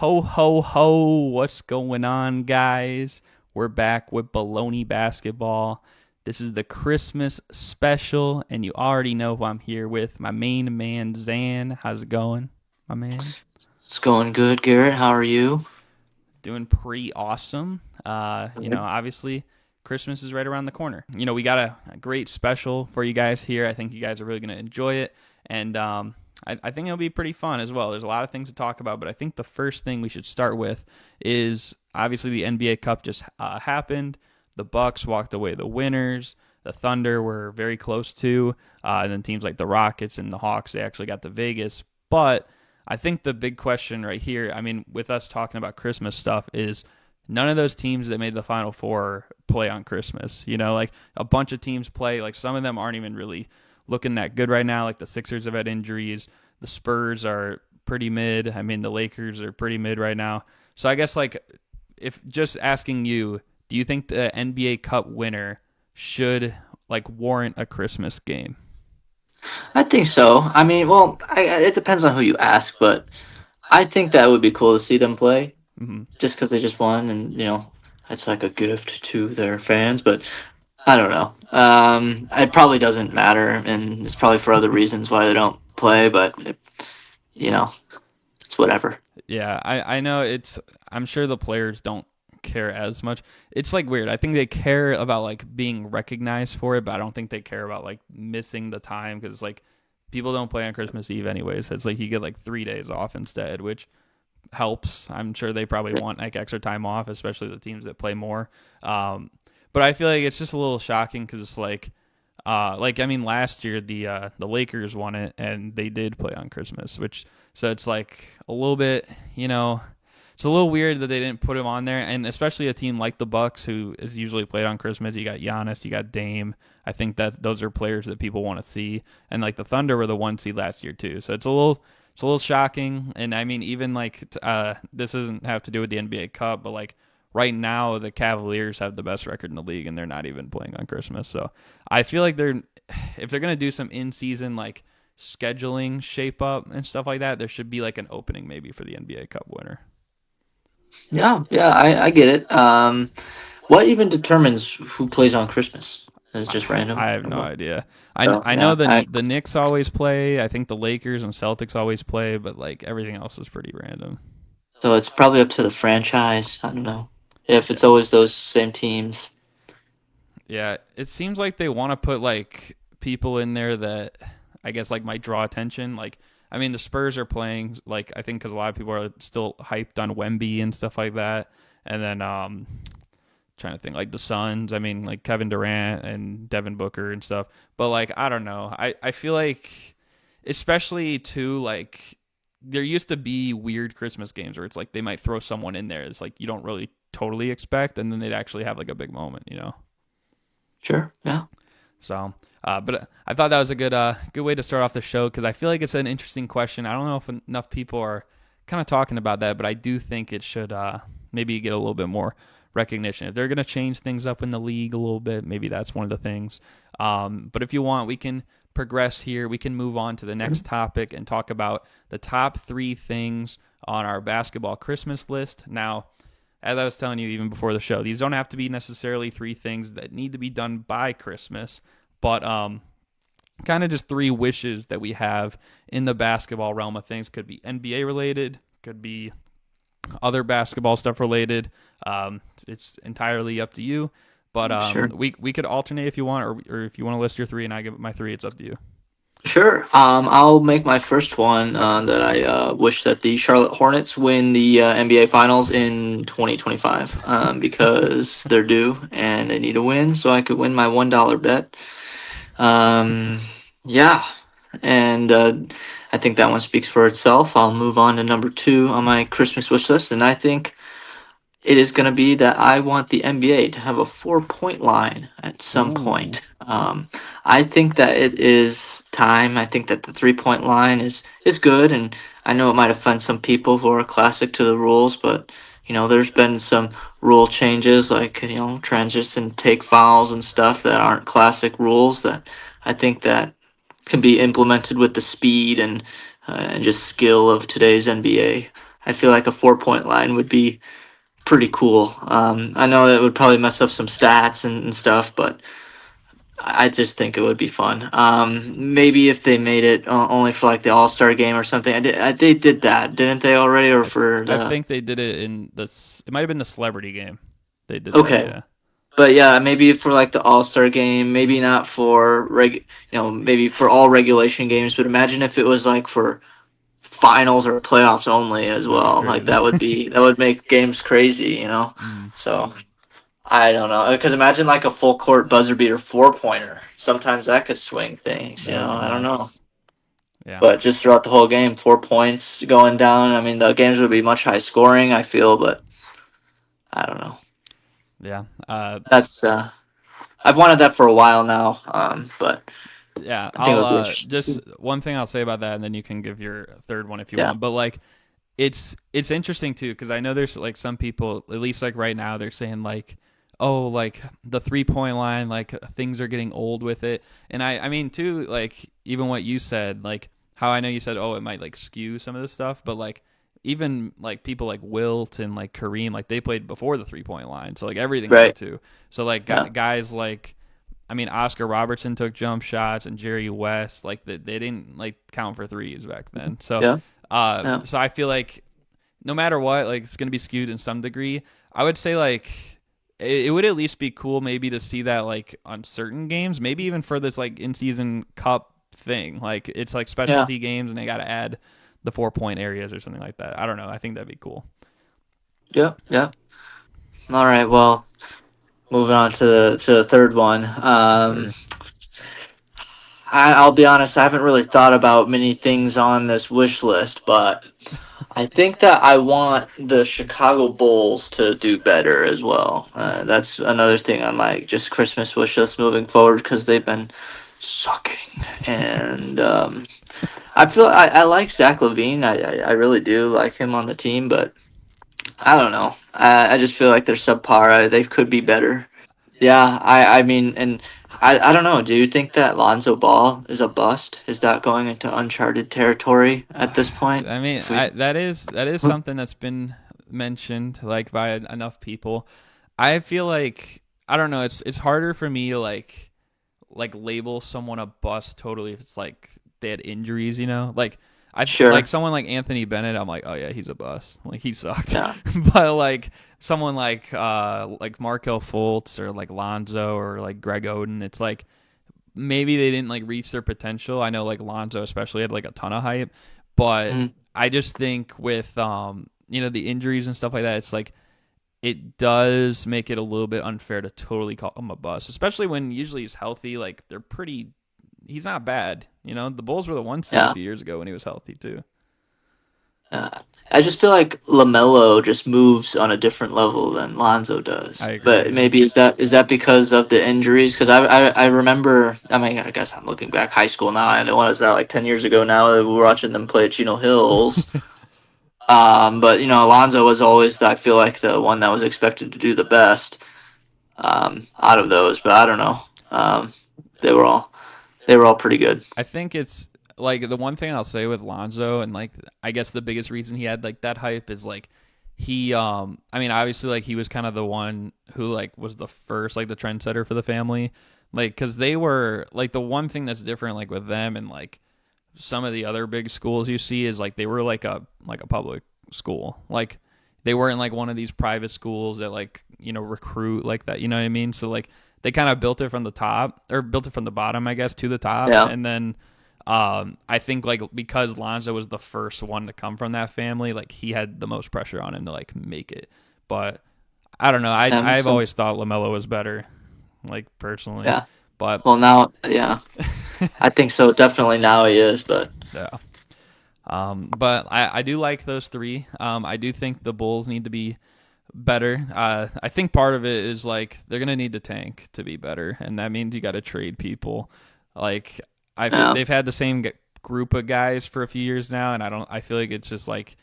Ho, ho, ho. What's going on, guys? We're back with Bullony Basketball. This is the Christmas special, and you already know who I'm here with. My main man, Zan. How's it going, my man? It's going good, Garrett. How are you? Doing pretty awesome. Good. Obviously, Christmas is right around the corner. We got a great special for you guys here. I think you guys are really going to enjoy it. And I think it'll be pretty fun as well. There's a lot of things to talk about, but I think the first thing we should start with is obviously the NBA Cup just happened. The Bucks walked away the winners. The Thunder were very close to, and then teams like the Rockets and the Hawks, they actually got to Vegas. But I think the big question right here, I mean, with us talking about Christmas stuff, is none of those teams that made the Final Four play on Christmas. Like a bunch of teams play, like some of them aren't even really looking that good right now. Like the Sixers have had injuries. The Spurs are pretty mid. I mean, the Lakers are pretty mid right now. So I guess, like, if just asking you, do you think the NBA Cup winner should, like, warrant a Christmas game? I think so. I mean, well, it depends on who you ask, but I think that would be cool to see them play Hmm. just because they just won, and it's like a gift to their fans. But I don't know. It probably doesn't matter, and it's probably for other reasons why they don't play. But you know, it's whatever. Yeah, I know I'm sure the players don't care as much. It's like weird. I think they care about like being recognized for it, but I don't think they care about like missing the time because like people don't play on Christmas Eve anyways. It's like you get like 3 days off instead, which helps. I'm sure they probably want like extra time off, especially the teams that play more. But I feel like it's just a little shocking because it's like I mean, last year the Lakers won it and they did play on Christmas, which so it's like a little bit, it's a little weird that they didn't put him on there, and especially a team like the Bucks, who is usually played on Christmas. You got Giannis, you got Dame. I think that those are players that people want to see, and like the Thunder were the one seed last year too. So it's a little shocking, and I mean even like this doesn't have to do with the NBA Cup, but like right now the Cavaliers have the best record in the league, and they're not even playing on Christmas. So I feel like if they're gonna do some in season like scheduling shape up and stuff like that, there should be like an opening maybe for the NBA Cup winner. Yeah, yeah, I get it. What even determines who plays on Christmas? Is it just random? I have Or no what? idea. So I know yeah, the Knicks always play. I think the Lakers and Celtics always play, but like everything else is pretty random. so it's probably up to the franchise. I don't know if Yeah, it's always those same teams. yeah. It seems like they want to put like people in there that I guess like might draw attention. Like I mean, the Spurs are playing like I think because a lot of people are still hyped on Wemby and stuff like that. And then trying to think like the Suns. I mean, like Kevin Durant and Devin Booker and stuff. But like I don't know. I feel like especially too like there used to be weird Christmas games where it's like they might throw someone in there. It's like you don't really totally expect, and then they'd actually have like a big moment. Sure. Yeah. So, but I thought that was a good way to start off the show because I feel like it's an interesting question. I don't know if enough people are kind of talking about that, but I do think it should maybe get a little bit more recognition. If they're going to change things up in the league a little bit, maybe that's one of the things. But if you want, we can progress here. We can move on to the next topic and talk about the top three things on our basketball Christmas list. Now, as I was telling you even before the show, these don't have to be necessarily three things that need to be done by Christmas, but kind of just three wishes that we have in the basketball realm of things. Could be NBA related, could be other basketball stuff related. It's entirely up to you. But Sure. we could alternate if you want, or if you want to list your three and I give my three, it's up to you. Sure. I'll make my first one that I wish that the Charlotte Hornets win the NBA Finals in 2025 because they're due and they need a win, so I could win my $1 bet. Um, yeah, and I think that one speaks for itself. I'll move on to number two on my Christmas wish list, and I think it is going to be that I want the NBA to have a 4 point line at some Ooh. point. I think that it is time. I think that the 3 point line is good, and I know it might offend some people who are classic to the rules, but there's been some rule changes like transition take fouls and stuff that aren't classic rules that I think that can be implemented with the speed and just skill of today's NBA. I feel like a 4 point line would be pretty cool. I know it would probably mess up some stats and stuff, but I just think it would be fun. Maybe if they made it only for like the All Star game or something. They did that, didn't they already? Or for I the think they did it in this. It might have been the celebrity game. They did that. okay, Yeah. but yeah, maybe for like the All Star game. Maybe not for maybe for all regulation games. But imagine if it was like for finals or playoffs only as That'd be well. Like crazy. that would make games crazy. Mm, So. I don't know, because imagine like a full court buzzer beater 4 pointer. Sometimes that could swing things, that would be I don't know. nuts. Yeah. But just throughout the whole game, 4 points going down. I mean, the games would be much high scoring, I feel, but I don't know. Yeah. That's I've wanted that for a while now, but Yeah. I think it I'll would be interesting to just see. one thing I'll say about that, and then you can give your third one if you Yeah, want. But like, it's interesting too because I know there's like some people, at least like right now, they're saying like, oh, like the 3 point line, like things are getting old with it. And I mean too, like even what you said, like how I know you said, oh, it might like skew some of this stuff, but like even like people like Wilt and like Kareem, like they played before the 3 point line, so like everything did right. too. So like Yeah, guys like, I mean, Oscar Robertson took jump shots and Jerry West, like they didn't like count for threes back then. So, yeah, yeah, so I feel like no matter what, like it's gonna be skewed in some degree. I would say like it would at least be cool maybe to see that like on certain games, maybe even for this like in season cup thing. Like it's like yeah, specialty games and they got to add the 4 point areas or something like that. I don't know. I think that'd be cool. yeah, yeah. All right, well, moving on to the third one. Yes, sir. I'll be honest, I haven't really thought about many things on this wish list, but I think that I want the Chicago Bulls to do better as well. That's another thing on my just Christmas wish list moving forward because they've been sucking. And I feel I like Zach Levine. I really do like him on the team, but I don't know. I just feel like they're subpar. They could be better. Yeah, I mean, and I don't know. Do you think that Lonzo Ball is a bust? Is that going into uncharted territory at this point? I mean, If we, that is something that's been mentioned like by enough people. I feel like I don't know. It's harder for me to like label someone a bust totally if it's like they had injuries. Like like sure, someone like Anthony Bennett. I'm like, oh yeah, he's a bust. Like he sucked. yeah, But like someone like Markel Fultz or like Lonzo or like Greg Oden, it's like maybe they didn't like reach their potential. I know like Lonzo especially had like a ton of hype, but mm, I just think with the injuries and stuff like that, it's like it does make it a little bit unfair to totally call him a bust, especially when usually he's healthy. Like they're pretty, he's not bad. The Bulls were the 1 seed a yeah. few years ago when he was healthy too. I just feel like Lamelo just moves on a different level than Lonzo does. I agree. But Yeah. maybe is that because of the injuries? Because I remember. I mean, I guess I'm looking back high school now. And what is that like 10 years ago now? We were watching them play at Chino Hills. But Alonzo was always, I feel like, the one that was expected to do the best out of those. But I don't know. They were all they were all pretty good. I think it's like the one thing I'll say with Lonzo and like I guess the biggest reason he had like that hype is like he I mean obviously like he was kind of the one who like was the first like the trendsetter for the family like cuz they were like the one thing that's different like with them and like some of the other big schools you see is like they were like a public school. Like they weren't like one of these private schools that like, recruit like that, you know what I mean? So like they kind of built it from the top or built it from the bottom, I guess, to the top. Yeah, And then I think like because Lonzo was the first one to come from that family, like he had the most pressure on him to like make it. But I don't know. that makes I've always sense. thought LaMelo was better, like personally. Yeah. But Well, now, yeah, I think so. Definitely now he is, but yeah. But I do like those three. I do think the Bulls need to be better. I think part of it is like they're gonna need to tank to be better, and that means you got to trade people. Like yeah, they've had the same group of guys for a few years now, and I feel like it's just like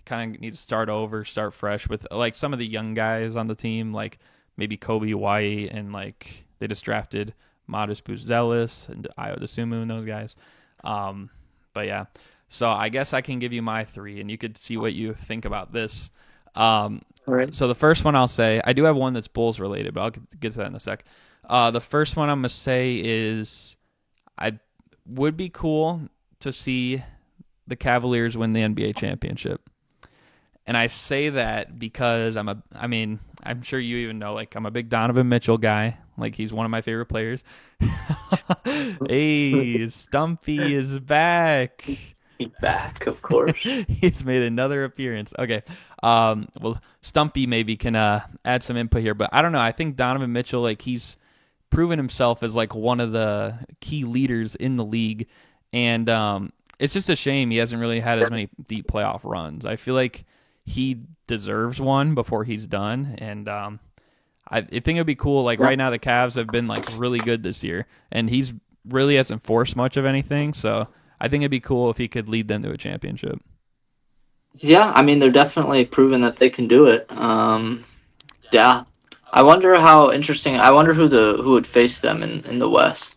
kind of need to start over, start fresh with like some of the young guys on the team, like maybe Kobe White and like they just drafted Modest Buzelis and Io DeSumo and those guys. But yeah. So I guess I can give you my three, and you could see what you think about this. Um, All right. so the first one I'll say, I do have one that's Bulls related, but I'll get to that in a sec. The first one I'm gonna say is I would be cool to see the Cavaliers win the NBA championship. And I say that because I mean, I'm sure you even know, like, I'm a big Donovan Mitchell guy. Like, he's one of my favorite players. Hey, Stumpy is back. He's back, of course. He's made another appearance. Okay. Well, Stumpy maybe can add some input here, but I don't know. I think Donovan Mitchell, like, he's proven himself as like one of the key leaders in the league, and it's just a shame he hasn't really had as many deep playoff runs. I feel like he deserves one before he's done, and I think it'd be cool. Like right now, the Cavs have been like really good this year, and he's really hasn't forced much of anything. So I think it'd be cool if he could lead them to a championship. Yeah, I mean they're definitely proven that they can do it. Yeah, I wonder how interesting. I wonder who would face them in the West.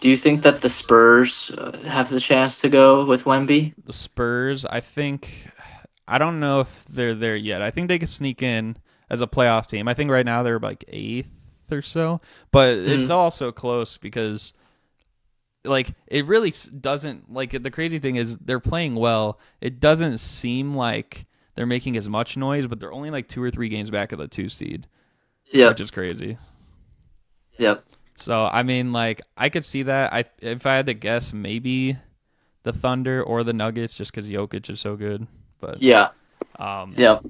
Do you think that the Spurs have the chance to go with Wemby? The Spurs, I think, I don't know if they're there yet. I think they could sneak in as a playoff team. I think right now they're like eighth or so, but it's Mm-hmm. also close because like it really doesn't like the crazy thing is they're playing well. It doesn't seem like they're making as much noise, but they're only like 2 or 3 games back of the 2 seed, which Yep. is crazy. Yep. So I mean, like I could see that. I if I had to guess, maybe the Thunder or the Nuggets, just because Jokic is so good. But Yeah. um, Yep.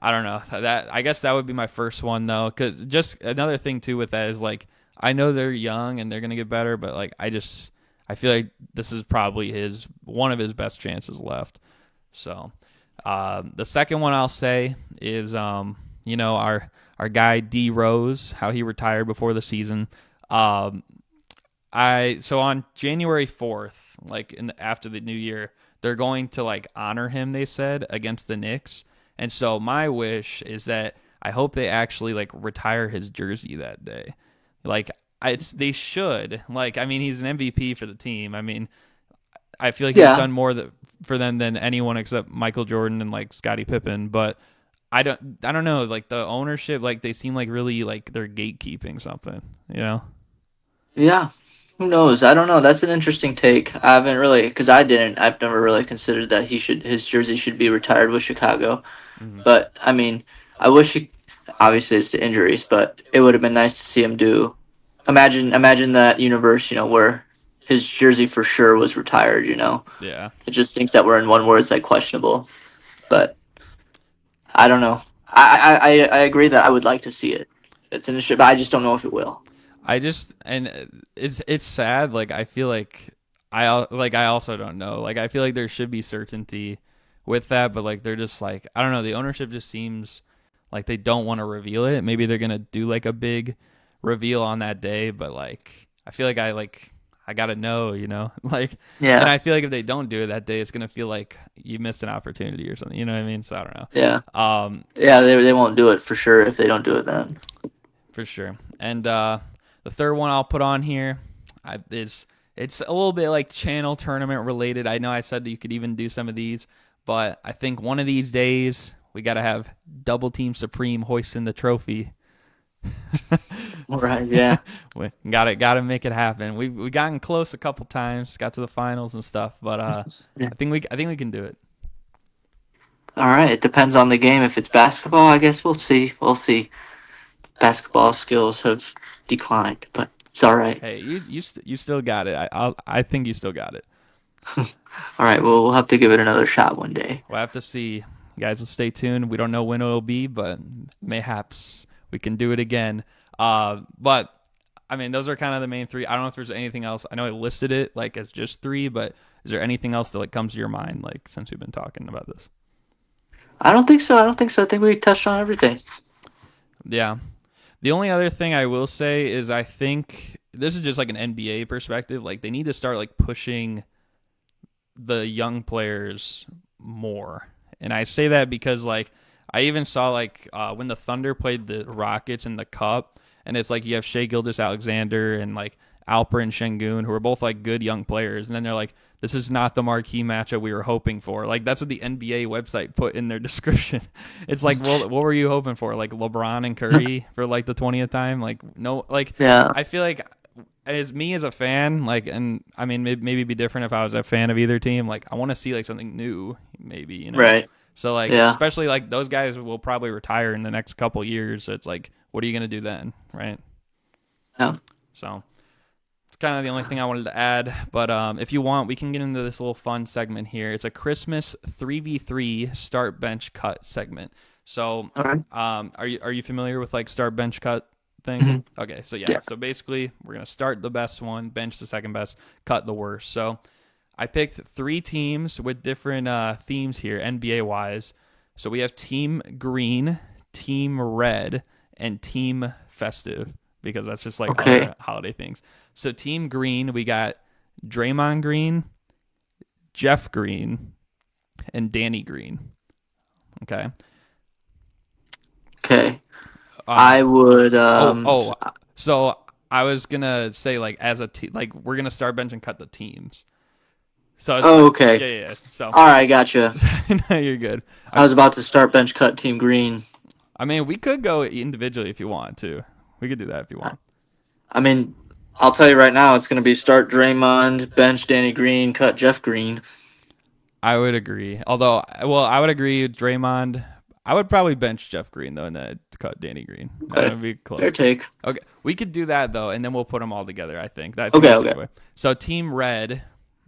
I don't know. That I guess that would be my first one though, because just another thing too with that is like I know they're young and they're gonna get better, but like I feel like this is probably his one of his best chances left. So the second one I'll say is our guy D Rose, how he retired before the season. Um, I so on January 4th, like after the new year, they're going to like honor him. They said against the Knicks, and so my wish is that I hope they actually like retire his jersey that day. Like they should. Like I mean, he's an MVP for the team. I mean, I feel like he's Yeah. done more for them than anyone except Michael Jordan and like Scottie Pippen. But I don't know. Like the ownership, like they seem like really like they're gatekeeping something. You know? Yeah. Who knows? I don't know. That's an interesting take. I haven't really, because I didn't. I've never really considered that his jersey should be retired with Chicago. Mhm. But I mean, I wish he. Obviously, it's the injuries, but it would have been nice to see him do. Imagine that universe, where his jersey for sure was retired. Yeah. It just thinks that we're in one where it's like questionable. But I don't know. I agree that I would like to see it. It's an issue, but I just don't know if it will. I just and it's sad. Like I feel like I also don't know. Like I feel like there should be certainty with that, but like they're just like I don't know. The ownership just seems like they don't want to reveal it. Maybe they're gonna do like a big reveal on that day, but like I feel like I gotta know, like. And Yeah. I feel like if they don't do it that day, it's gonna feel like you missed an opportunity or something. You know what I mean? So I don't Yeah. know. Yeah, they won't do it for sure if they don't do it then. For sure. And the third one I'll put on here is it's a little bit like channel tournament related. I know I said that you could even do some of these, but I think one of these days we got to have Double Team Supreme hoisting the trophy. Right, yeah. We got to make it happen. We gotten close a couple times, got to the finals and stuff, but Yeah. I think we can do it. All right, it depends on the game. If it's basketball, I guess we'll see. We'll see. Basketball skills have declined, but it's all right. Hey, you still got it. I think you still got it. All right, well, we'll have to give it another shot one day. We'll have to see. Guys, will stay tuned. We don't know when it'll be, but mayhaps we can do it again. But I mean, those are kind of the main three. I don't know if there's anything else. I know I listed it like as just three, but is there anything else that like comes to your mind like since we've been talking about this? I don't think so. I don't think so. I think we touched on everything. Yeah. The only other thing I will say is I think this is just like an NBA perspective. Like they need to start like pushing the young players more. And I say that because like I even saw like when the Thunder played the Rockets in the Cup, and it's like you have Shea Gilgeous Alexander and like Alper and Şengün, who are both like good young players, and then they're like, this is not the marquee matchup we were hoping for. Like that's what the NBA website put in their description. It's like, well, what were you hoping for? Like LeBron and Curry for like the 20th time? Like no, like Yeah. I feel like as me as a fan, like, and I mean maybe it'd be different if I was a fan of either team. Like I want to see like something new, maybe Right. So like Yeah. especially like those guys will probably retire in the next couple years. So it's like, what are you gonna do then, right? Yeah. So it's kind of the only thing I wanted to add. But if you want, we can get into this little fun segment here. It's a Christmas 3v3 start bench cut segment. So All right. are you familiar with like start bench cut things? Mhm. Okay, so yeah. Yeah. So basically, we're gonna start the best one, bench the second best, cut the worst. So I picked 3 teams with different themes here, NBA wise. So we have Team Green, Team Red, and Team Festive, because that's just like Okay. our holiday things. So Team Green, we got Draymond Green, Jeff Green, and Danny Green. Okay. Okay. Um, I would. so I was gonna say like as a team, like we're gonna start bench and cut the teams. So it's Oh, like, okay. yeah. So All right. Gotcha. no, you're good. I was about to start bench cut Team Green. I mean, we could go individually if you want to. We could do that if you want. I mean, I'll tell you right now, it's going to be start Draymond, bench Danny Green, cut Jeff Green. I would agree. Although, well, I would agree with Draymond. I would probably bench Jeff Green though, and then cut Danny Green. That Okay. would be close. Fair take. Okay, we could do that though, and then we'll put them all together. I think Okay, that's a okay. good way. So Team Red,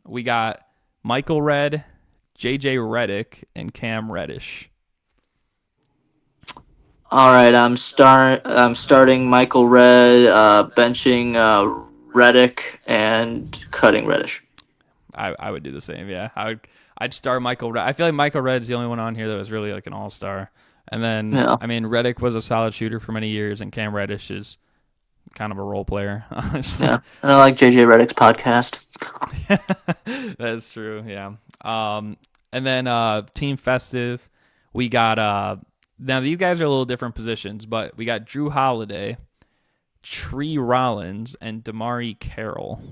we got Michael Red, JJ Redick, and Cam Reddish. All right, I'm starting Michael Red, benching Reddick, and cutting Reddish. I would do the same. Yeah, I'd start Michael Red. I feel like Michael Red's the only one on here that was really like an all star. And then Yeah. I mean Redick was a solid shooter for many years, and Cam Reddish is kind of a role player, honestly. Yeah, and I like JJ Redick's podcast. That's true. Yeah. And then Team Festive, we got now these guys are a little different positions, but we got Drew Holiday, Tree Rollins, and Damari Carroll.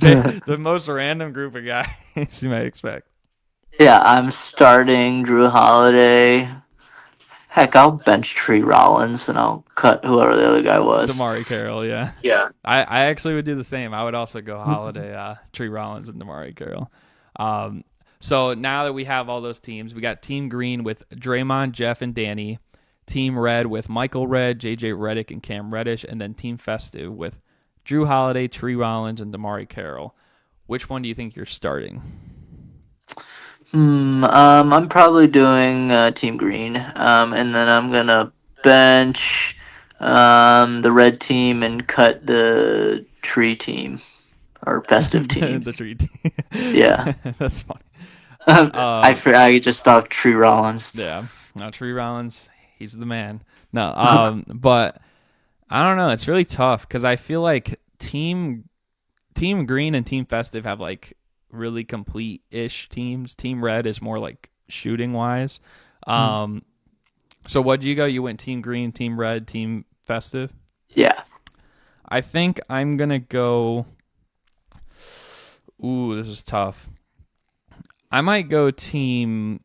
The most random group of guys you might expect. Yeah, I'm starting Drew Holiday. Heck, I'll bench Tree Rollins and I'll cut whoever the other guy was. Damari Carroll, yeah. Yeah. I actually would do the same. I would also go Holiday, Tree Rollins, and Damari Carroll. So now that we have all those teams, we got Team Green with Draymond, Jeff, and Danny. Team Red with Michael Red, JJ Redick, and Cam Reddish. And then Team Festive with Drew Holiday, Tree Rollins, and Damari Carroll. Which one do you think you're starting? I'm probably doing Team Green. And then I'm gonna bench the red team and cut the tree team or festive team. The tree team. Yeah. That's funny. I just thought of Tree Rollins. Yeah. No, Tree Rollins, he's the man. No, but I don't know. It's really tough because I feel like Team Green and Team Festive have like really complete-ish teams. Team Red is more like shooting-wise. So what'd you go? You went Team Green, Team Red, Team Festive? Yeah. I think I'm going to go... Ooh, this is tough. I might go Team...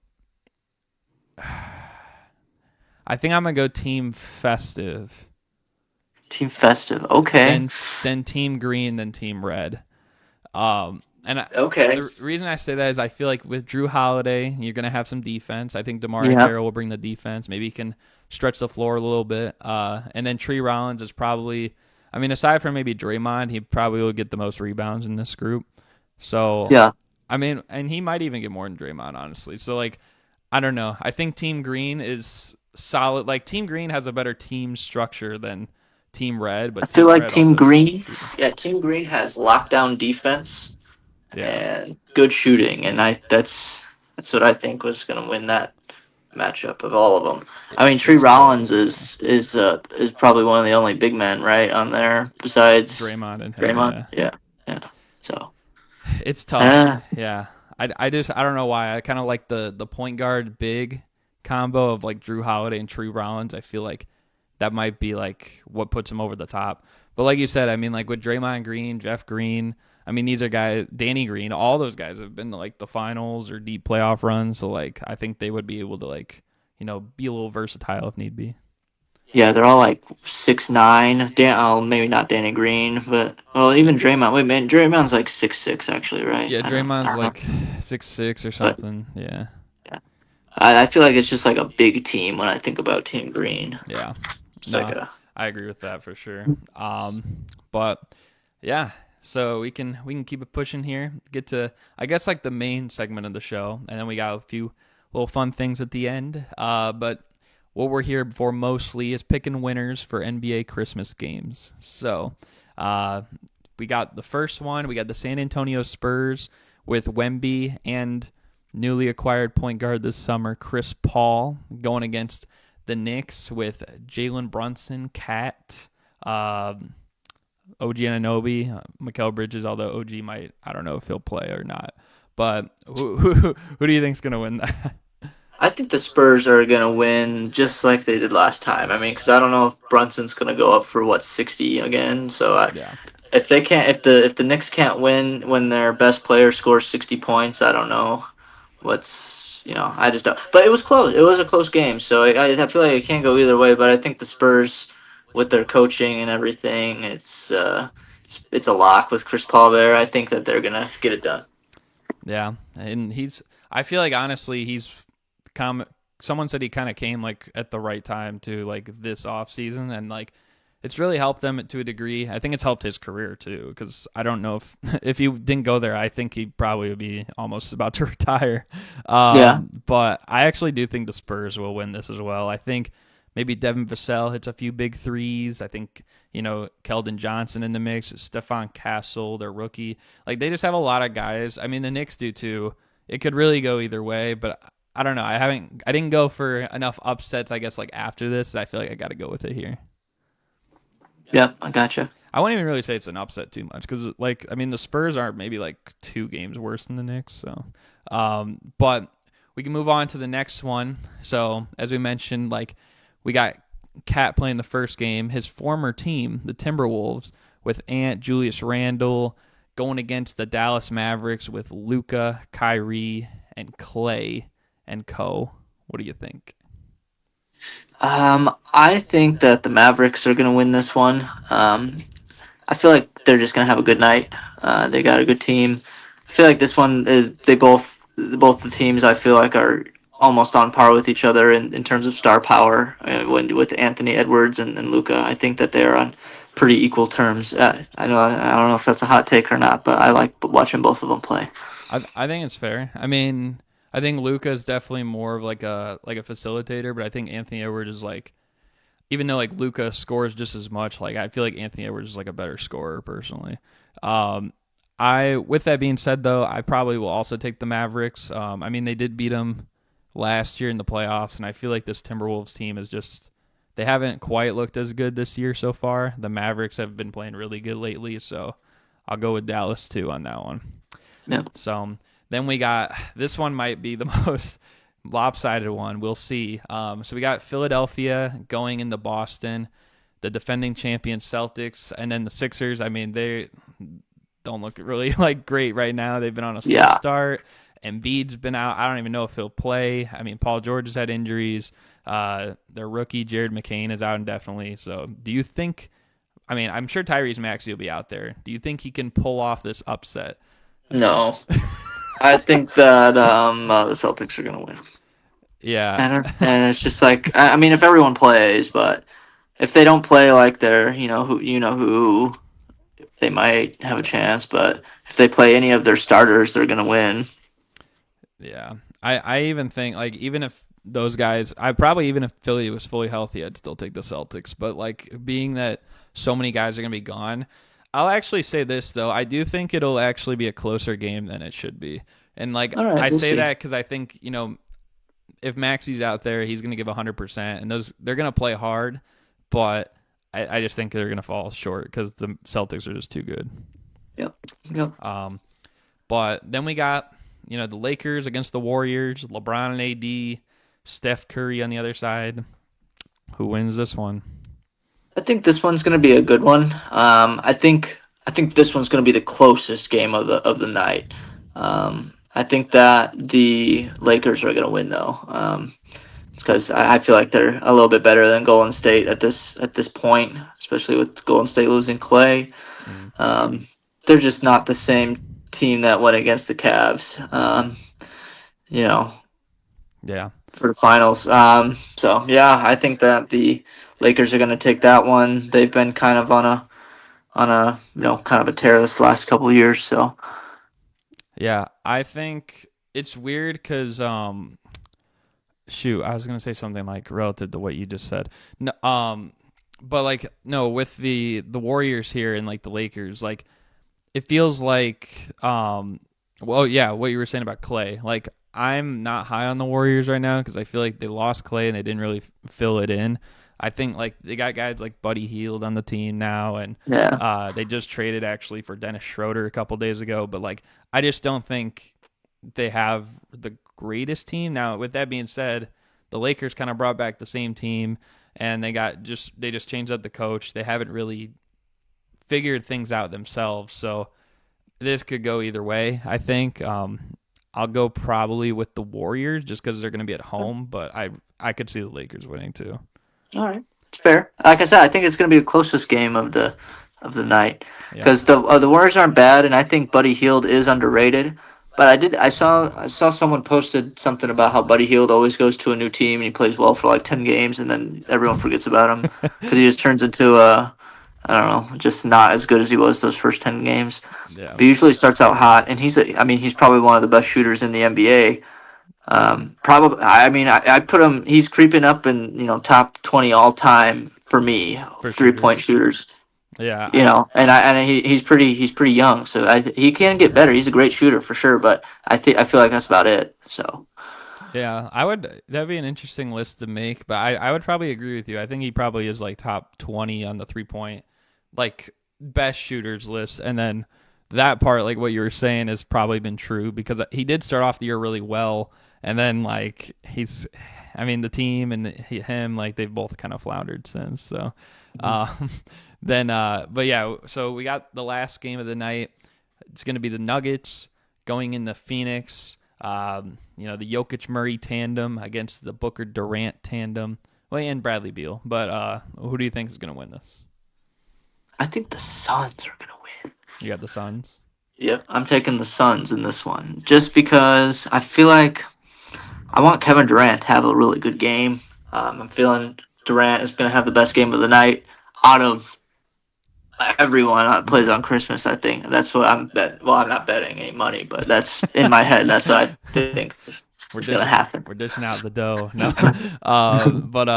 I think I'm going to go Team Festive. Team Festive. Okay. Then Team Green, then Team Red. Okay. The reason I say that is I feel like with Drew Holiday, you're going to have some defense. I think Damari Carroll will bring the defense. Maybe he can stretch the floor a little bit. And then Tree Rollins is probably, I mean, aside from maybe Draymond, he probably will get the most rebounds in this group. So, yeah. I mean, and he might even get more than Draymond, honestly. So, like, I don't know. I think Team Green is solid. Like, Team Green has a better team structure than Team Red. But I feel like Red Team also Green, Team Green has lockdown defense. And good shooting, and that's what I think was going to win that matchup of all of them. I mean, Tree Rollins is probably one of the only big men right on there besides Draymond and him. Draymond. Yeah. So it's tough. Yeah, I don't know why I kind of like the point guard big combo of like Drew Holiday and Tree Rollins. I feel like that might be like what puts him over the top. But like you said, I mean, like with Draymond Green, Jeff Green, I mean, these are guys, Danny Green, all those guys have been to like the finals or deep playoff runs. So like, I think they would be able to like, be a little versatile if need be. Yeah, they're all like 6'9". Maybe not Danny Green, but well, even Draymond. Wait, man, Draymond's like 6'6", actually, right? Yeah, I Draymond's don't know. like 6'6" or But something. Yeah, yeah, I feel like it's just like a big team when I think about Team Green. yeah. It's like No, a I agree with that for sure. But yeah, so we can keep it pushing here. Get to I guess like the main segment of the show, and then we got a few little fun things at the end. But what we're here for mostly is picking winners for NBA Christmas games. So, uh, we got the first one. We got the San Antonio Spurs with Wemby and newly acquired point guard this summer, Chris Paul, going against the Knicks with Jalen Brunson, Cat, OG Anunoby, Mikal Bridges. Although OG might, I don't know if he'll play or not. But who do you think's gonna win that? I think the Spurs are gonna win just like they did last time. I mean, because I don't know if Brunson's gonna go up for what 60 again. So Yeah, if they can't, if the Knicks can't win when their best player scores 60 points, I don't know what's I just don't. But it was close. It was a close game, so I feel like it can't go either way. But I think the Spurs, with their coaching and everything, it's a lock with Chris Paul there. I think that they're gonna get it done. yeah, and he's. I feel like honestly, he's come. Someone said he kind of came like at the right time to like this off season, and like it's really helped them to a degree. I think it's helped his career too, because I don't know if if he didn't go there, I think he probably would be almost about to retire. Yeah. But I actually do think the Spurs will win this as well. I think maybe Devin Vassell hits a few big threes. I think Keldon Johnson in the mix, Stephon Castle, their rookie. Like they just have a lot of guys. I mean the Knicks do too. It could really go either way, but I don't know. I didn't go for enough upsets. I guess like after this, I feel like I got to go with it here. Yeah, I gotcha. I wouldn't even really say it's an upset too much because, like, I mean, the Spurs are maybe like 2 games worse than the Knicks. So, but we can move on to the next one. So, as we mentioned, like, we got Cat playing the first game, his former team, the Timberwolves, with Ant, Julius Randle, going against the Dallas Mavericks with Luca, Kyrie, and Clay and Co. What do you think? I think that the Mavericks are gonna win this one. I feel like they're just gonna have a good night. They got a good team. I feel like this one is both the teams I feel like are almost on par with each other in terms of star power. When with Anthony Edwards and Luca, I think that they are on pretty equal terms. I don't know if that's a hot take or not, but I like watching both of them play. I think it's fair. I mean, I think Luca is definitely more of like a facilitator, but I think Anthony Edwards is like even though like Luca scores just as much, like I feel like Anthony Edwards is like a better scorer personally. Um, I with that being said though, I probably will also take the Mavericks. I mean they did beat them last year in the playoffs, and I feel like this Timberwolves team is just they haven't quite looked as good this year so far. The Mavericks have been playing really good lately, so I'll go with Dallas too on that one. Yeah. So then we got this one might be the most lopsided one. We'll see. So we got Philadelphia going into Boston, the defending champion Celtics, and then the Sixers. I mean, they don't look really like great right now. They've been on a slow Yeah. start. Embiid's been out. I don't even know if he'll play. I mean, Paul George has had injuries. Their rookie Jared McCain is out indefinitely. So, do you think? I mean, I'm sure Tyrese Maxey will be out there. Do you think he can pull off this upset? No. I think that the Celtics are gonna win. Yeah, And it's just like I mean, if everyone plays, but if they don't play like they're who they might have a chance. But if they play any of their starters, they're gonna win. yeah. I even think like even if those guys, I probably even if Philly was fully healthy, I'd still take the Celtics. But like being that so many guys are gonna be gone, I'll actually say this though. I do think it'll actually be a closer game than it should be. And like All right, I we'll say see. that because I think if Maxey's out there, he's going to give 100%, and they're going to play hard, but I just think they're going to fall short because the Celtics are just too good. Yep. Yep. But then we got the Lakers against the Warriors, LeBron and AD, Steph Curry on the other side. Who wins this one? I think this one's going to be a good one. I think this one's going to be the closest game of the night. I think that the Lakers are going to win though. Because I feel like they're a little bit better than Golden State at this point, especially with Golden State losing Clay. Mm, Um, they're just not the same team that went against the Cavs. You know, yeah. for the finals. So yeah, I think that the Lakers are going to take that one. They've been kind of on a kind of a tear this last couple of years. So Yeah, I think it's weird because shoot, I was gonna say something like relative to what you just said. No, but like no, with the Warriors here and like the Lakers, like it feels like well, yeah, what you were saying about Clay. Like I'm not high on the Warriors right now because I feel like they lost Clay and they didn't really fill it in. I think like they got guys like Buddy Hield on the team now, and yeah, they just traded actually for Dennis Schroeder a couple days ago. But like I just don't think they have the greatest team. Now, with that being said, the Lakers kind of brought back the same team, and they just changed up the coach. They haven't really figured things out themselves, so this could go either way. I think I'll go probably with the Warriors just because they're going to be at home, but I could see the Lakers winning too. all right, it's fair. Like I said, I think it's going to be the closest game of the night Yeah. because the Warriors aren't bad, and I think Buddy Hield is underrated. But I saw someone posted something about how Buddy Hield always goes to a new team and he plays well for like 10 games and then everyone forgets about him because he just turns into a I don't know, just not as good as he was those first 10 games. Yeah. But he usually starts out hot, and he's probably one of the best shooters in the NBA. Probably, I mean, I put him. He's creeping up in top 20 all time for me, For 3 point shooters. shooters. Yeah, And he's pretty young, so he can get better. He's a great shooter for sure, but I feel like that's about it. So yeah, that'd be an interesting list to make, but I would probably agree with you. I think he probably is like top 20 on the 3 point, like best shooters list. And then that part, like what you were saying, has probably been true because he did start off the year really well. And then, like, I mean, the team and him, like, they've both kind of floundered since. So, um, but yeah, so we got the last game of the night. It's going to be the Nuggets going into Phoenix. The Jokic Murray tandem against the Booker Durant tandem. Well, and Bradley Beal. But who do you think is going to win this? I think the Suns are gonna win. You got the Suns. Yep, I'm taking the Suns in this one just because I feel like I want Kevin Durant to have a really good game. I'm feeling Durant is going to have the best game of the night out of everyone that plays on Christmas. I think that's what I'm betting. Well, I'm not betting any money, but that's in my head. That's what I think We're is going to dishing happen. we're dishing out the dough. No, but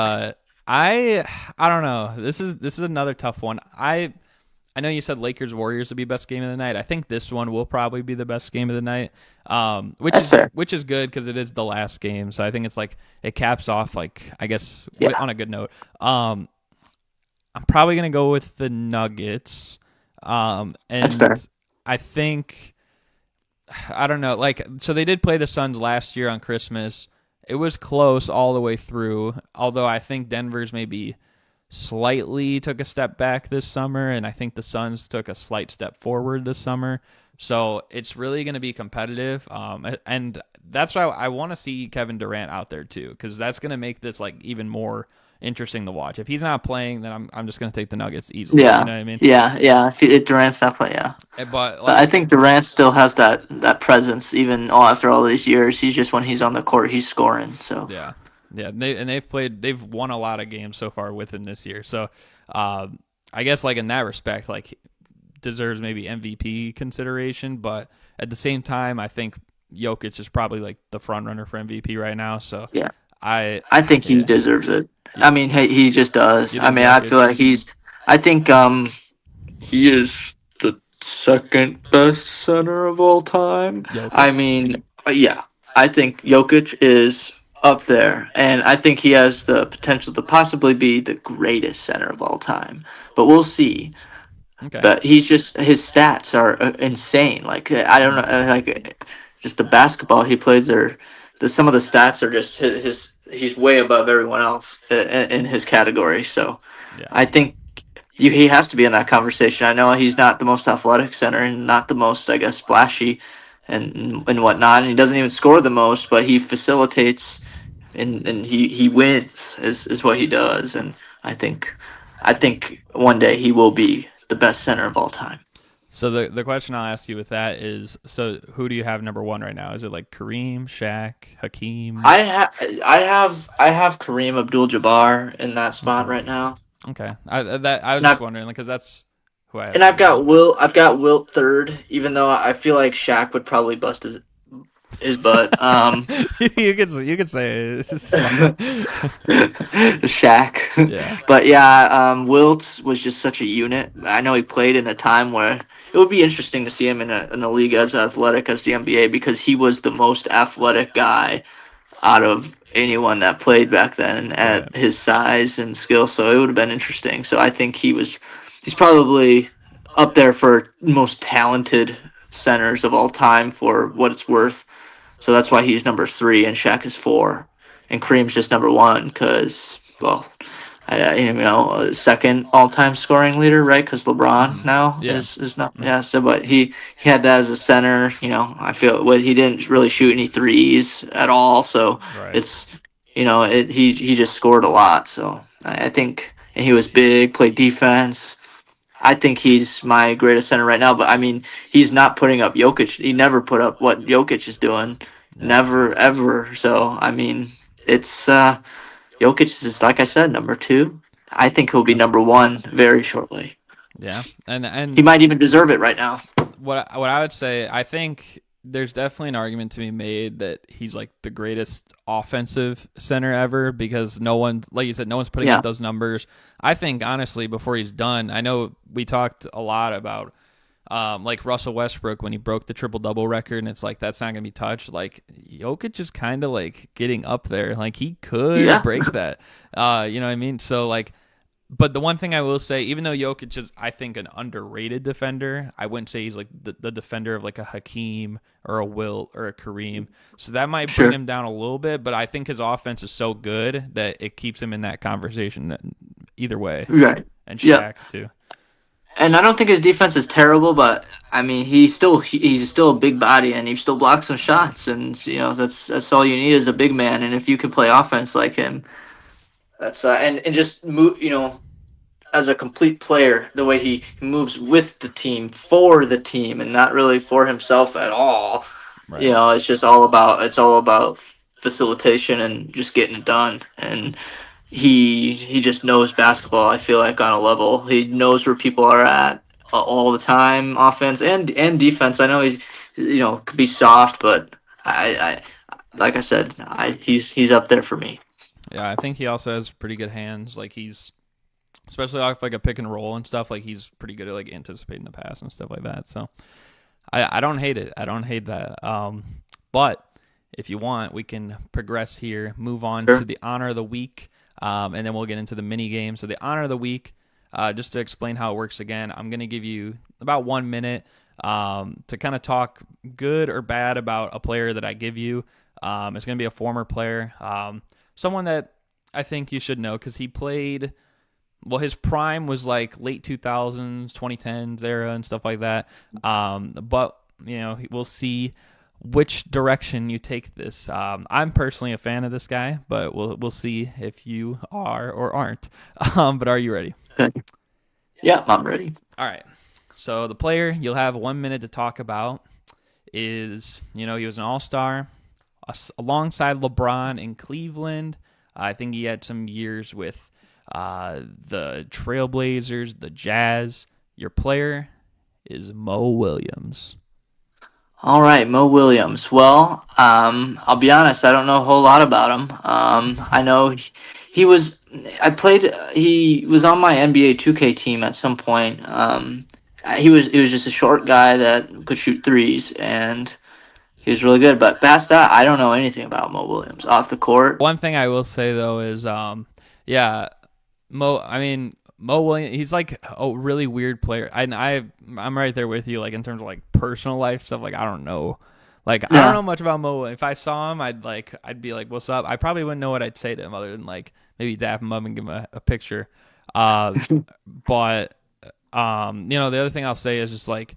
I don't know. This is another tough one. I know you said Lakers Warriors would be best game of the night. I think this one will probably be the best game of the night. Which That's is fair. which is good because it is the last game. So I think it's like it caps off like I guess Yeah, on a good note. I'm probably gonna go with the Nuggets. that's And fair. I think I don't know. Like so they did play the Suns last year on Christmas. It was close all the way through. Although I think Denver's maybe slightly took a step back this summer, and I think the Suns took a slight step forward this summer. So it's really going to be competitive, and that's why I want to see Kevin Durant out there too, because that's going to make this like even more interesting to watch. If he's not playing, then I'm just going to take the Nuggets easily. You Yeah, know what I mean? yeah. If Durant's not playing, yeah. But But I like, think Durant still has that presence, even after all these years. He's just when he's on the court, he's scoring. So yeah, yeah, they've won a lot of games so far with him this year. So I guess like in that respect, like deserves maybe MVP consideration, but at the same time, I think Jokic is probably like the front runner for MVP right now. So yeah, I, I think he yeah, deserves it. I mean, he just does. you I think mean, I feel Jokic? like I think he is the second best center of all time. I Jokic? mean, yeah, I think Jokic is up there, and I think he has the potential to possibly be the greatest center of all time. But we'll see. Okay. But his stats are insane. Like I don't know, Mm, just the basketball he plays. Some of the stats are just his. He's way above everyone else in his category. So yeah. I think he has to be in that conversation. I know he's not the most athletic center and not the most, I guess, flashy and whatnot. And he doesn't even score the most, but he facilitates and he wins is what he does. And I think one day he will be the best center of all time. So the question I'll ask you with that is, so who do you have number one right now? Is it like Kareem, Shaq, Hakeem? I have Kareem Abdul-Jabbar in that spot Okay, right now. okay. I was And just I've wondering because that's who I have and I've too. got Wilt third, even though I feel like Shaq would probably bust his butt. You could say it's fine. Shaq. Yeah, But yeah, Wilt was just such a unit. I know he played in a time where it would be interesting to see him in a league as athletic as the NBA because he was the most athletic guy out of anyone that played back then right. at his size and skill. So it would have been interesting. So I think he's probably up there for most talented centers of all time for what it's worth. So that's why he's number three and Shaq is four, and Kareem's just number one because well, second all time scoring leader, right? Because LeBron Mhm. now Yeah. is not. Mhm. Yeah. So, but he had that as a center. I feel he didn't really shoot any threes at all. So Right. it's he just scored a lot. So I think, and he was big, played defense. I think he's my greatest center right now. But I mean, he's not putting up Jokic. He never put up what Jokic is doing. Yeah. Never ever. So I mean, it's Jokic is like I said, number two. I think he'll be Okay. number one very shortly. Yeah. He And might even deserve it right now. what I would say, I think there's definitely an argument to be made that he's like the greatest offensive center ever because no one, like you said, no one's putting up Yeah, those numbers. I think honestly, before he's done, I know we talked a lot about like Russell Westbrook when he broke the triple double record, and it's like that's not gonna be touched. Like Jokic is kind of like getting up there. Like he could yeah, break that. You know what I mean? So like, but the one thing I will say, even though Jokic is, I think, an underrated defender, I wouldn't say he's like the defender of like a Hakeem or a Wilt or a Kareem. So that might bring sure, him down a little bit, but I think his offense is so good that it keeps him in that conversation either way. right. And Yeah, Shaq too. and I don't think his defense is terrible, but I mean he's still a big body and he still blocks some shots, and that's all you need is a big man, and if you can play offense like him, that's and just move as a complete player, the way he moves with the team, for the team, and not really for himself at all. Right. It's all about facilitation and just getting it done. And he just knows basketball. I feel like on a level, he knows where people are at all the time, offense and defense. I know he's could be soft, but I like I said, he's up there for me. Yeah, I think he also has pretty good hands. Like he's especially off like a pick and roll and stuff. Like he's pretty good at like anticipating the pass and stuff like that. So I don't hate it. I don't hate that. But if you want, we can progress here, move on to Sure. the honor of the week, and then we'll get into the mini game. So the honor of the week, just to explain how it works again, I'm going to give you about 1 minute to kind of talk good or bad about a player that I give you. It's going to be a former player, someone that I think you should know because he played. Well, his prime was like late 2000s, 2010s era and stuff like that. But we'll see which direction you take this. I'm personally a fan of this guy, but we'll see if you are or aren't. But are you ready? Okay. Yeah, I'm ready. All right. So the player you'll have 1 minute to talk about is he was an all-star alongside LeBron in Cleveland. I think he had some years with the Trailblazers, the Jazz. Your player is Mo Williams. All right, Mo Williams. Well, I'll be honest, I don't know a whole lot about him. I know he was. I played. He was on my NBA 2K team at some point. He was just a short guy that could shoot threes, and he was really good. But past that, I don't know anything about Mo Williams off the court. One thing I will say though is, yeah, Mo. I mean, Mo Williams. He's like a really weird player. I'm right there with you. Like in terms of like personal life stuff. Like I don't know. Like I don't Yeah, know much about Mo. If I saw him, I'd be like, "What's up?" I probably wouldn't know what I'd say to him other than like maybe dap him up and give him a picture. Uh, but the other thing I'll say is just like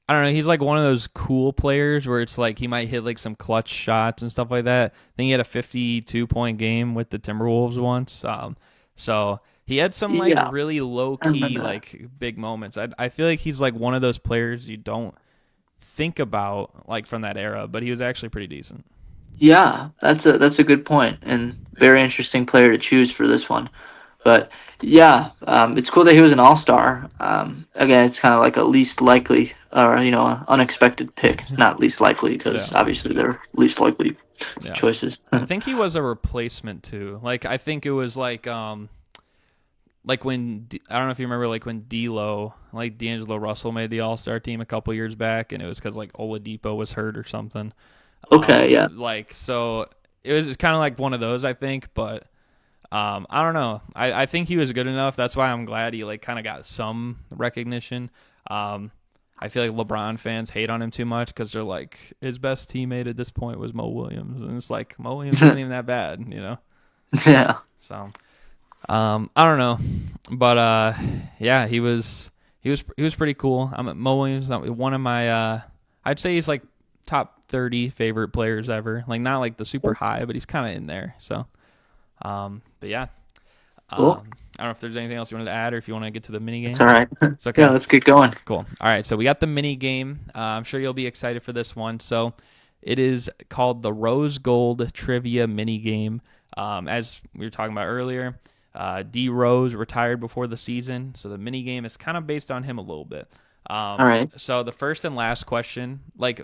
I don't know, he's like one of those cool players where it's like he might hit like some clutch shots and stuff like that. I think he had a 52-point game with the Timberwolves once. So he had some like Yeah, really low I key remember that. like big moments. I feel like he's like one of those players you don't think about like from that era, but he was actually pretty decent. Yeah, that's a good point and very interesting player to choose for this one. But yeah, it's cool that he was an all star. Again, it's kind of like a least likely or unexpected pick. Not least likely because Yeah. obviously they're least likely Yeah. choices. I think he was a replacement too. Like I think it was like when I don't know if you remember like when like D'Angelo Russell made the All Star team a couple years back, and it was because like Oladipo was hurt or something. Okay, yeah, Like so it was kind of like one of those I think, but I don't know. I think he was good enough. That's why I'm glad he like kind of got some recognition. Um, I feel like LeBron fans hate on him too much because they're like his best teammate at this point was Mo Williams, and it's like Mo Williams isn't even that bad, you know. yeah. So I don't know, but yeah, he was pretty cool. Mo Williams, one of my I'd say he's like top 30 favorite players ever. Like not like the super high, but he's kind of in there. So but yeah, Cool. I don't know if there's anything else you wanted to add or if you want to get to the mini That's game. all right. It's Yeah, okay. let's get going. Cool. All right, so we got the mini game. I'm sure you'll be excited for this one. So it is called the Rose Gold Trivia Minigame. As we were talking about earlier, D Rose retired before the season, so the mini game is kind of based on him a little bit. All right. So the first and last question,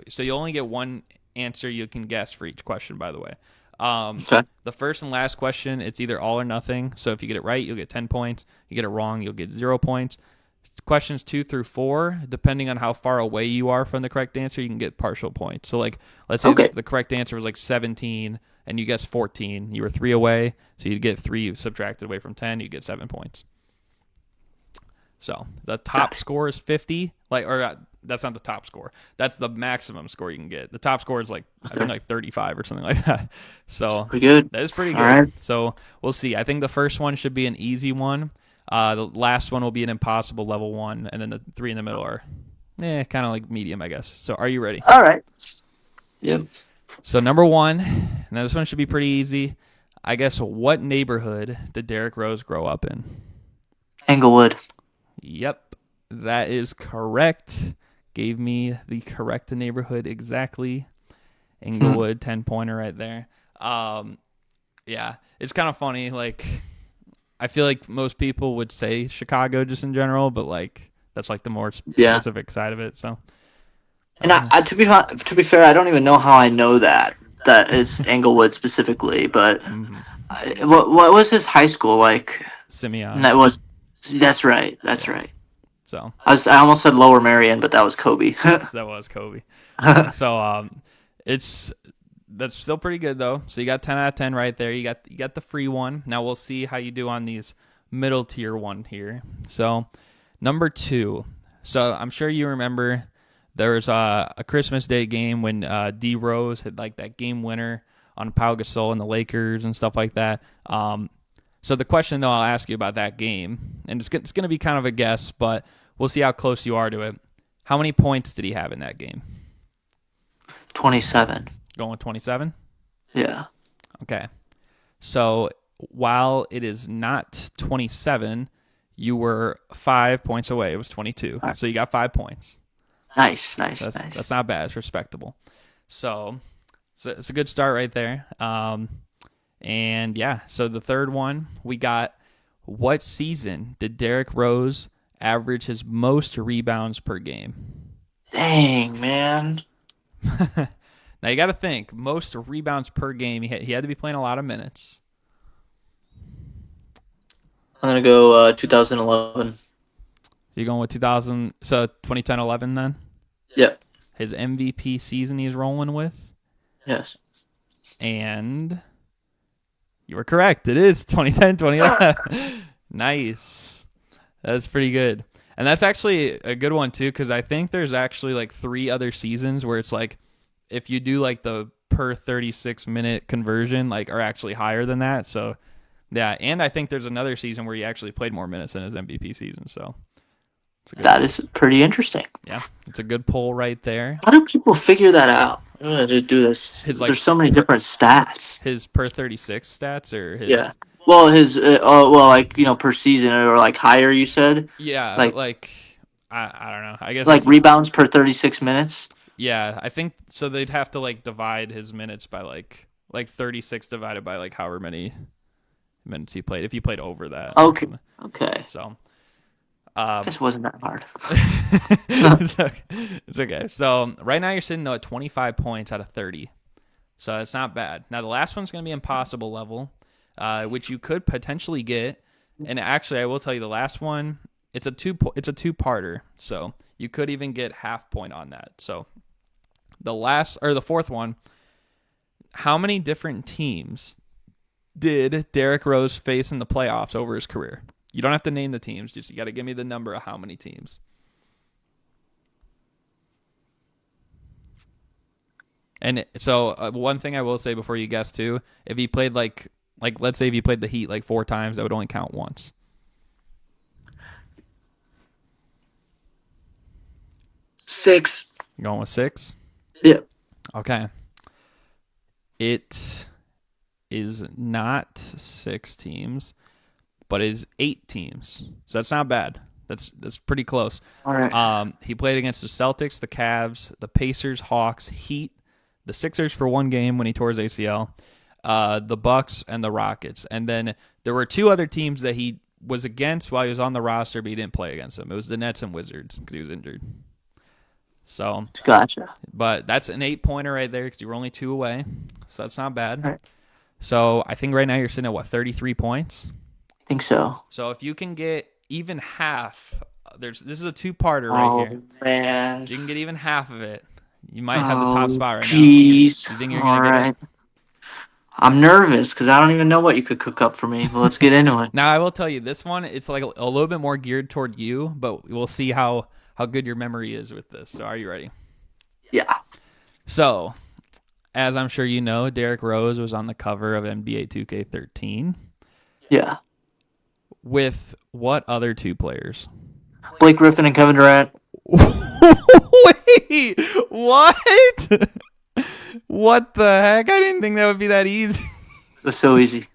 so you only get one answer you can guess for each question. By the way, Okay. the first and last question, it's either all or nothing. So if you get it right, you'll get 10 points. You get it wrong, you'll get 0 points. Questions 2 through 4, depending on how far away you are from the correct answer, you can get partial points. So like, let's say Okay. the correct answer was like 17 and you guessed 14. You were 3 away, so you'd get 3 subtracted away from 10, you get 7 points. So the top Gotcha. score is 50. That's not the top score. That's the maximum score you can get. The top score is like I think Okay. like 35 or something like that. So Pretty good. that is pretty All right. good. So we'll see. I think the first one should be an easy one. The last one will be an impossible level one, and then the 3 in the middle are kind of like medium, I guess. So are you ready? All right. Yep. So number one, now this one should be pretty easy. I guess what neighborhood did Derrick Rose grow up in? Englewood. Yep, that is correct. Gave me the correct neighborhood exactly. Hmm. Inglewood, 10-pointer right there. Yeah, it's kind of funny. Like, I feel like most people would say Chicago just in general, but like that's like the more Yeah. specific side of it. So, And to be fair, I don't even know how I know that is Englewood specifically. But mm-hmm. what was his high school like? And Simeon. that was. See, that's right. That's Yeah. right. So, I almost said Lower Marion, but that was Kobe. yes, that was Kobe. So, it's that's still pretty good though. So you got 10 out of 10 right there. You got the free one. Now we'll see how you do on these middle tier one here. So number 2. So I'm sure you remember there was a Christmas Day game when D Rose had like that game winner on Pau Gasol and the Lakers and stuff like that. So the question though I'll ask you about that game, and it's going to be kind of a guess, but we'll see how close you are to it. How many points did he have in that game? 27. Going with 27? Yeah. Okay. So while it is not 27, you were 5 points away. It was 22. All right. So you got 5 points. Nice. Nice. That's Nice. not bad. It's respectable. So it's a good start right there. And yeah, so the third one, we got what season did Derrick Rose average his most rebounds per game? Dang, man. Now you got to think most rebounds per game. He had to be playing a lot of minutes. I'm gonna go 2011. So you're going with 2000, so 2010-11 then? Yep. His MVP season he's rolling with. Yes. And you were correct. It is 2010-2011. Nice. That's pretty good. And that's actually a good one too, because I think there's actually like 3 other seasons where it's like if you do like the per 36-minute conversion, like are actually higher than that. So Yeah, and I think there's another season where he actually played more minutes than his MVP season. So it's a good That one. is pretty interesting. Yeah, it's a good poll right there. How do people figure that out? I'm gonna just do this. His There's so many different per stats. his per 36 stats or Yeah. his Well, his well, like per season or like higher. You said yeah like like I don't know. I guess like it's just rebounds per 36 minutes. yeah. I think so. They'd have to like divide his minutes by like 36 divided by like however many minutes he played. If he played over that or Okay. something. Okay. So This wasn't that hard. it's okay. So right now you're sitting though at 25 points out of 30. So it's not bad. Now the last one's going to be impossible level, which you could potentially get. And actually, I will tell you the last one. It's a two-parter. So you could even get half point on that. So the fourth one. How many different teams did Derrick Rose face in the playoffs over his career? You don't have to name the teams. Just you got to give me the number of how many teams. And so one thing I will say before you guess too, if he played like let's say if he played the Heat like 4 times, that would only count once. 6. You going with 6? Yeah. Okay. It is not 6 teams, but it is 8 teams. So that's not bad. That's pretty close. All right. He played against the Celtics, the Cavs, the Pacers, Hawks, Heat, the Sixers for 1 game when he tore his ACL, the Bucks, and the Rockets. And then there were 2 other teams that he was against while he was on the roster, but he didn't play against them. It was the Nets and Wizards because he was injured. So, Gotcha. but that's an 8-pointer right there because you were only 2 away. So that's not bad. All right. So I think right now you're sitting at 33 points? I think so. So if you can get even half, this is a 2-parter right here. Oh man. If you can get even half of it, you might have the top spot right now. Jeez. You think you're going to get it? I'm nervous because I don't even know what you could cook up for me. But let's get into it. Now I will tell you, this one it's like a little bit more geared toward you, but we'll see how good your memory is with this. So are you ready? Yeah. So, as I'm sure you know, Derrick Rose was on the cover of NBA 2K13. Yeah. With what other 2 players? Blake Griffin and Kevin Durant. Wait, what? What the heck? I didn't think that would be that easy. It was so easy.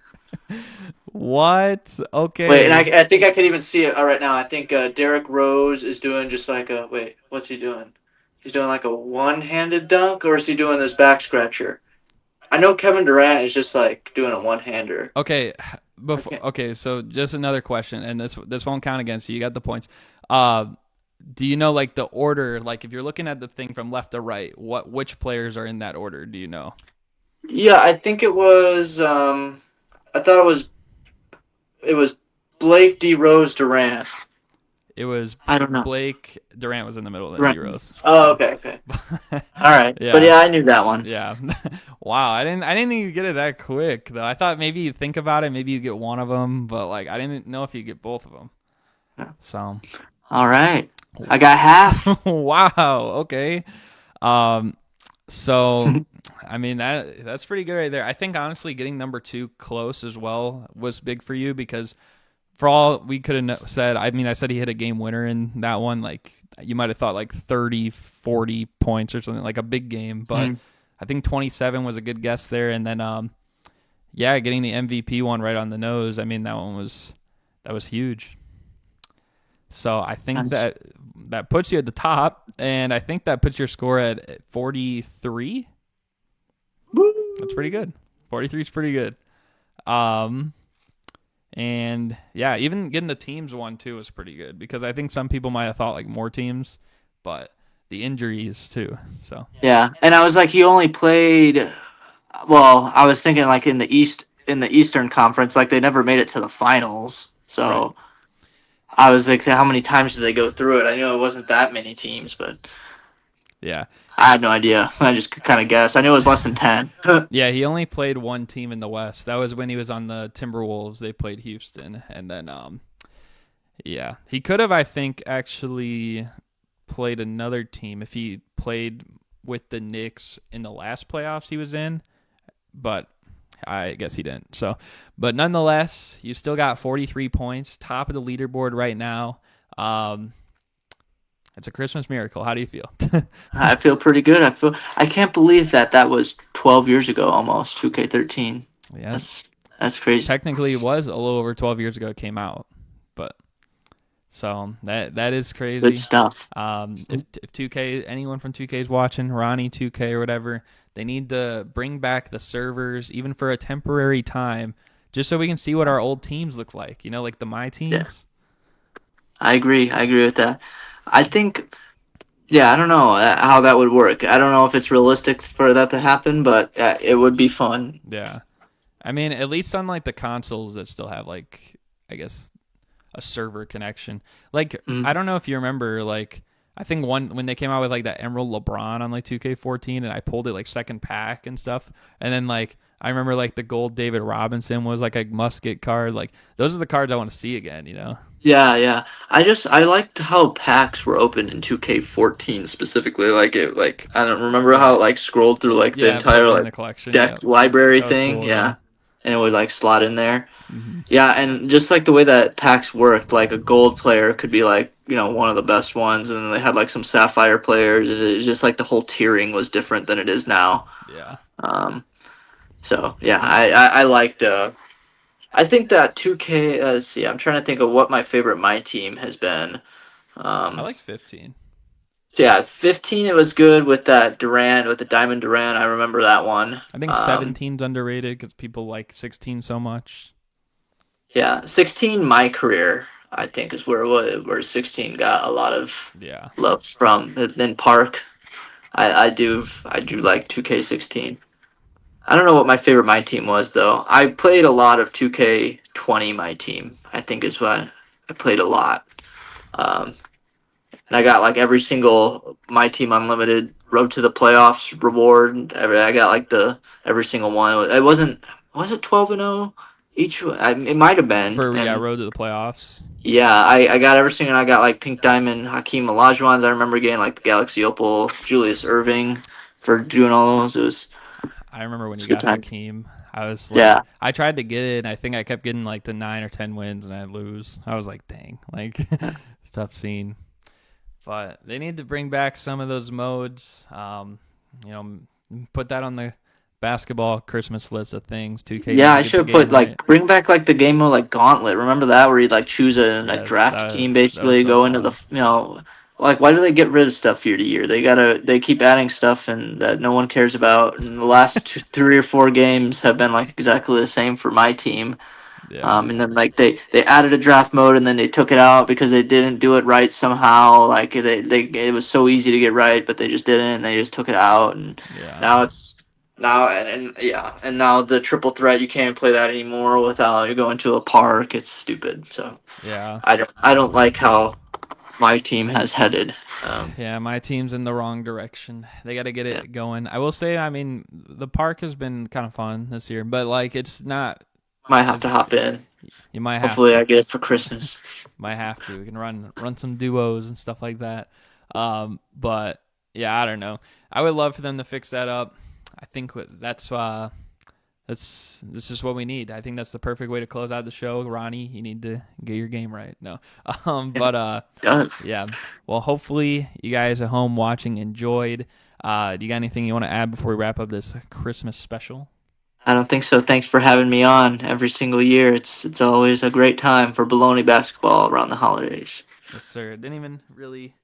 What? Okay. Wait, and I think I can even see it right now. I think Derrick Rose is doing just like a wait. What's he doing? He's doing like a one-handed dunk, or is he doing this back scratcher? I know Kevin Durant is just like doing a one-hander. Okay. Okay, so just another question, and this won't count against you. You got the points. Do you know like the order? Like if you're looking at the thing from left to right, which players are in that order? Do you know? Yeah, I think it was. I thought it was Blake D Rose Durant. It was I don't know. Blake Durant was in the middle of the Right. D Rose. Oh, okay. All right. Yeah. But yeah, I knew that one. Yeah. Wow. I didn't think you'd get it that quick though. I thought maybe you'd think about it, maybe you'd get one of them, but like I didn't know if you'd get both of them. Yeah. So. All right. I got half. Wow. Okay. So I mean that's pretty good right there. I think honestly getting number 2 close as well was big for you because for all we could have said, I mean I said he hit a game winner in that one, like you might have thought like 30, 40 points or something, like a big game, but I think 27 was a good guess there, and then getting the MVP one right on the nose. I mean that was huge. So I think that puts you at the top, and I think that puts your score at 43. That's pretty good. 43 is pretty good. And yeah, even getting the teams one too was pretty good because I think some people might have thought like more teams, but the injuries too. So Yeah, and I was like, he only played. Well, I was thinking like in the Eastern Conference, like they never made it to the finals. So right. I was like, how many times did they go through it? I knew it wasn't that many teams, but Yeah. I had no idea. I just kind of guessed. I knew it was less than 10. Yeah, he only played one team in the West. That was when he was on the Timberwolves. They played Houston, and then he could have, I think, actually played another team if he played with the Knicks in the last playoffs he was in, but I guess he didn't. So, but nonetheless, you still got 43 points, top of the leaderboard right now. Um, it's a Christmas miracle. How do you feel? I feel pretty good. I can't believe that was 12 years ago almost. 2K13. Yeah, That's that's crazy. technically it was a little over 12 years ago it came out, but so that is Good crazy. stuff. If 2K, anyone from 2K is watching, Ronnie 2K or whatever, they need to bring back the servers even for a temporary time, just so we can see what our old teams look like. You know, like the my Yeah, teams. I agree. I agree with that. I think yeah, I don't know how that would work. I don't know if it's realistic for that to happen, but it would be fun. Yeah, I mean, at least on like the consoles that still have like, I guess, a server connection. Like I Mm. don't know if you remember, like I think one when they came out with like that Emerald LeBron on like 2K14, and I pulled it like second pack and stuff, and then like I remember like the gold David Robinson was like a musket card. Like those are the cards I want to see again. You know? Yeah, yeah. I liked how packs were open in 2K14 specifically. Like it, like I don't remember how Yeah, it like scrolled through like the yeah. entire Playing like the collection. Yeah, deck library that was thing. cool. Yeah. Yeah, and it would like slot in there. Hmm. Yeah, and just like the way that packs worked, like a gold player could be like, one of the best ones, and then they had like some sapphire players. It's just like the whole tiering was different than it is now. Yeah. Um, so yeah, I liked. I think that 2K. Let's see, I'm trying to think of what my favorite my team has been. I Um, like 15. yeah, 15. It was good with that Durant, with the Diamond Durant. I remember that one. I think 17's underrated because people like 16 so much. Yeah, 16. My career, I think, is where it was, where 16 got a lot of Yeah. love from. Then Park, I do like 2K16. I don't know what my favorite my team was though. I played a lot of 2K20. My team, I think, is what I played a lot. Um, and I got like every single my team unlimited road to the playoffs reward. I got like the every single one. It wasn't was it 12-0 each? It might have been. For yeah, And road to the playoffs. yeah, I got every single. I got like Pink Diamond, Hakeem Olajuwon's. I remember getting like the Galaxy Opal, Julius Irving for doing all those. I remember when It's you a good got time. Hakeem. I was like, Yeah, I tried to get it, and I think I kept getting like to 9 or 10 wins, and I'd lose. I was like, dang, like it's a tough scene. But they need to bring back some of those modes. You know, put that on the basketball Christmas list of things. 2K yeah. needs to I get the should have put game like right. bring back like the game mode like Gauntlet. Remember that where you like choose a Yes, draft that team that was basically so go into the fun. like why do they get rid of stuff year to year? They keep adding stuff and that no one cares about. And the last 3 or 4 games have been like exactly the same for my team. Yeah, And then like they added a draft mode and then they took it out because they didn't do it right somehow. Like they it was so easy to get right, but they just didn't. And they just took it out, and yeah, now it's now and yeah, and now the triple threat you can't play that anymore without you going to a park. It's stupid. So yeah. I don't like how my team has headed. Yeah, my team's in the wrong direction. They got to get Yeah, it going. I will say, I mean, the park has been kind of fun this year, but like it's not might have to as hop in. you might have Hopefully, to. I get it for Christmas. Might have to. We can run some duos and stuff like that. But yeah, I don't know. I would love for them to fix that up. I think that's just what we need. I think that's the perfect way to close out the show. Ronnie, you need to get your game right. No. Yeah, But does. yeah. Well, hopefully you guys at home watching enjoyed. Do you got anything you want to add before we wrap up this Christmas special? I don't think so. Thanks for having me on every single year. It's always a great time for Bullony Basketball around the holidays. Yes, sir. Didn't even really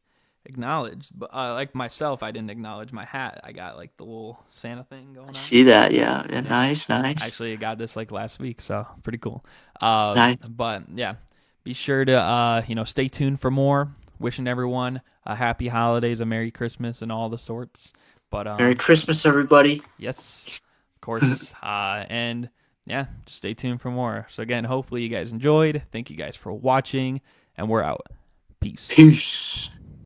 acknowledge, but like myself, I didn't acknowledge my hat. I got like the little Santa thing going on. See that? Yeah, yeah, Yeah. nice, nice, Actually, I got this like last week, so pretty cool. nice. But yeah, be sure to stay tuned for more. Wishing everyone a happy holidays, a Merry Christmas, and all the sorts. But Merry Christmas, everybody. yes, of course. And yeah, just stay tuned for more. So again, hopefully you guys enjoyed. Thank you guys for watching, and we're out. Peace. Peace.